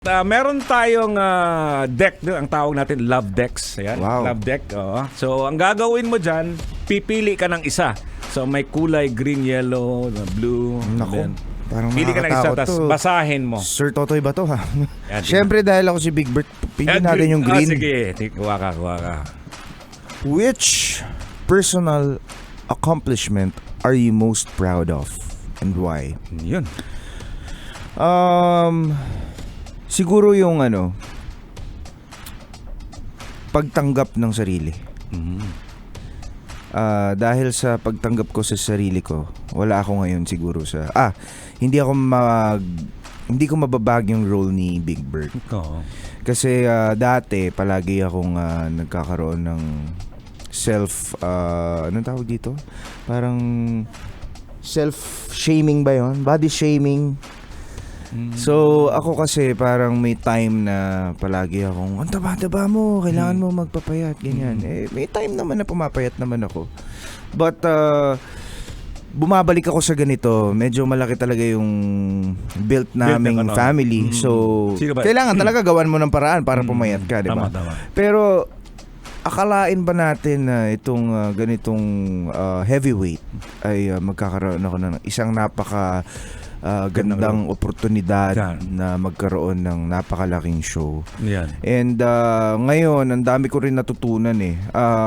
Meron tayong deck, ang tawag natin love decks. Ayan, Wow. love deck. Oo. So, ang gagawin mo dyan, pipili ka ng isa. So, may kulay green, yellow, blue. Nako, then, parang pili ka ng isa, nakakatakot tapos to. basahin mo. Sir Totoy ba to ha? Yan, Siyempre dahil ako si Big Bert, pili natin yung green. Sige, kuha ka. Which personal accomplishment are you most proud of? And why? Yun. Siguro yung pagtanggap ng sarili. Dahil sa pagtanggap ko sa sarili ko, wala ako ngayon siguro sa hindi ko mababag yung role ni Big Bird. Oo. Kasi dati palagi akong nagkakaroon ng anong tawag dito? Parang self-shaming ba yun? Body shaming. So ako kasi parang may time na palagi akong ang taba-taba mo, kailangan mo magpapayat, ganyan. May time naman na pumapayat naman ako. But bumabalik ako sa ganito, medyo malaki talaga yung built naming family. So kailangan talaga gawan mo ng paraan para pumayat ka, di ba? Tama. Pero akalain ba natin na itong ganitong heavyweight ay magkakaroon ako ng isang napaka gandang oportunidad na magkaroon ng napakalaking show. Yan. And ngayon, ang dami ko rin natutunan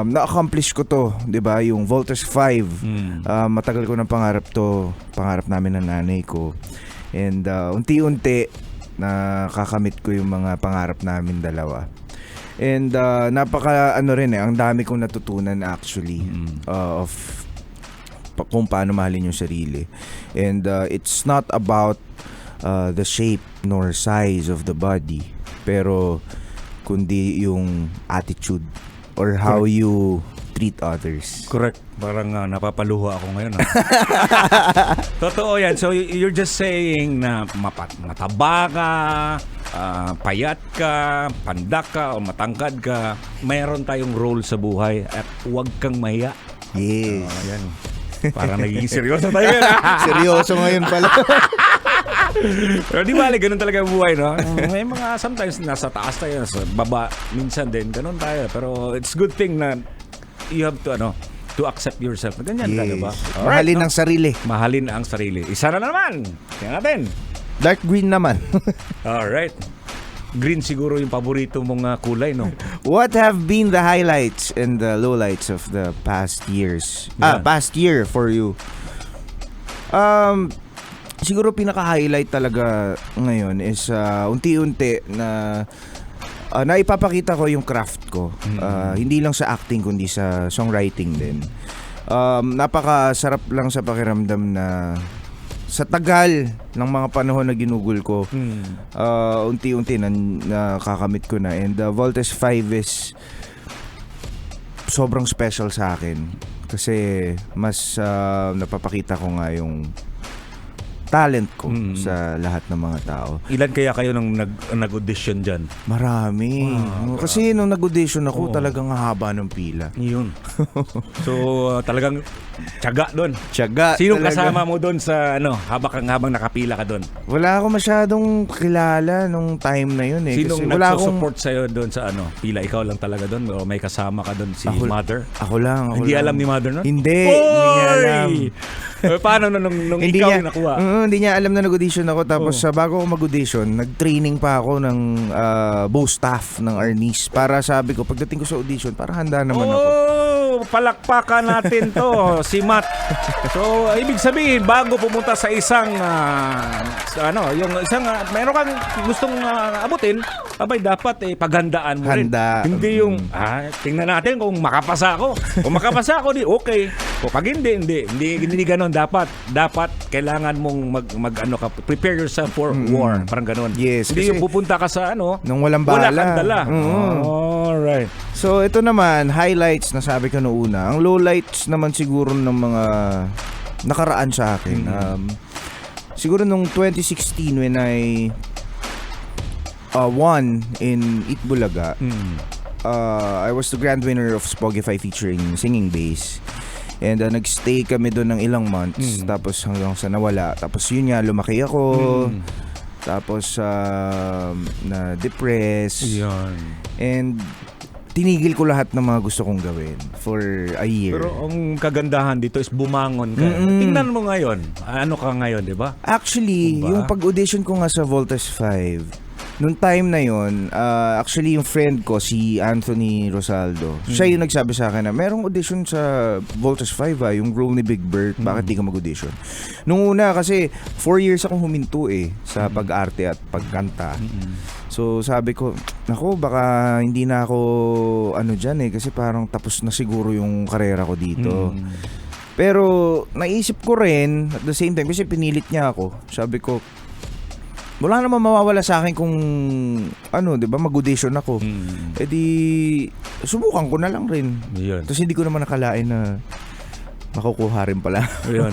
na-accomplish ko to, 'di ba? Yung Voltes 5. Matagal ko ng pangarap namin ng nanay ko. And unti-unti nakakamit ko yung mga pangarap namin dalawa. And ang dami kong natutunan actually of kung paano mahalin yung sarili. And it's not about the shape nor size of the body, pero kundi yung attitude or how you treat others. Correct. Parang napapaluha ako ngayon. Totoo yan. So you're just saying na mataba ka, payat ka, pandak ka, o matangkad ka, mayroon tayong role sa buhay at huwag kang mahiya. Yes. Yan. Parang nagiging seryoso tayo yan. Seryoso ngayon pala. Pero di bali, ganun talaga ang buhay, no? May mga sometimes nasa taas tayo, nasa baba, minsan din, ganun tayo. Pero it's good thing na you have to accept yourself. Ganyan ka, diba? Mahalin ang sarili. Mahalin ang sarili. Isa na naman. Tingnan natin. Dark green naman. Alright. Green siguro yung paborito mong kulay, no? What have been the highlights and the lowlights of the past years? Yeah. Past year for you. Siguro pinaka-highlight talaga ngayon is unti-unti na naipapakita ko yung craft ko. Hindi lang sa acting kundi sa songwriting din. Napakasarap lang sa pakiramdam na sa tagal ng mga panahon na ginugol ko, unti-unti nakakamit ko na. And Voltes 5 is sobrang special sa akin kasi mas napapakita ko nga yung talent ko sa lahat ng mga tao. Ilan kaya kayo nung nag-audition dyan? Marami. Kasi nung nag-audition ako, talagang haba ng pila. Yun. So, talagang tiyaga doon. Tiyaga. Sinong talaga. kasama mo doon sa habang nakapila ka doon? Wala ako masyadong kilala nung time na yun eh. Sinong Kasi wala nagsusupport sa'yo doon sa pila? Ikaw lang talaga doon? O may kasama ka doon si Mother? Ako lang. Hindi alam ni Mother nun? Hindi niya alam. Paano nung ikaw yung nakuha? Hindi niya alam na nag-audition ako. Tapos bago ako mag-audition, nag-training pa ako ng bow staff ng Arnis. Para sabi ko, pagdating ko sa audition, para handa naman ako. Palakpakan natin to, si Matt. So, ibig sabihin, bago pumunta sa isang meron kang gustong abutin, abay dapat paghandaan mo rin. Hindi yung tingnan natin kung makapasa ako. Kung makapasa ako, di okay. O pag hindi ganoon. Dapat kailangan mong prepare yourself for war, parang ganoon. Yes, hindi yung pupunta ka sa nung walang bala. Wala kang dala. Alright. So ito naman, highlights na sabi ko noong una. Ang lowlights naman siguro ng mga nakaraan sa akin. Siguro nung 2016 when I won in Itbulaga, I was the grand winner of Spogify featuring Singing Bass. And nagstay kami doon ng ilang months. Tapos hanggang sa nawala. Tapos yun nga, lumaki ako. Tapos na depressed. Yan. And tinigil ko lahat ng mga gusto kong gawin for a year. Pero ang kagandahan dito is bumangon ka. Tingnan mo ngayon. Ano ka ngayon, di ba? Actually, Diba? yung pag-audition ko nga sa Voltes 5, nung time na yon, actually yung friend ko, si Anthony Rosaldo, siya yung nagsabi sa akin na merong audition sa Voltes 5 yung role ni Big Bird, bakit di ka mag-audition? Nung una kasi 4 years akong huminto sa pag-arte at pagkanta. So sabi ko, nako baka hindi na ako dyan kasi parang tapos na siguro yung karera ko dito. Pero naisip ko rin at the same time kasi pinilit niya ako. Sabi ko, wala naman mawawala sa akin kung 'di ba, mag-audition ako. Eh di subukan ko na lang rin. Yun. Tapos hindi ko naman nakalain na makukuha rin pala. Yun.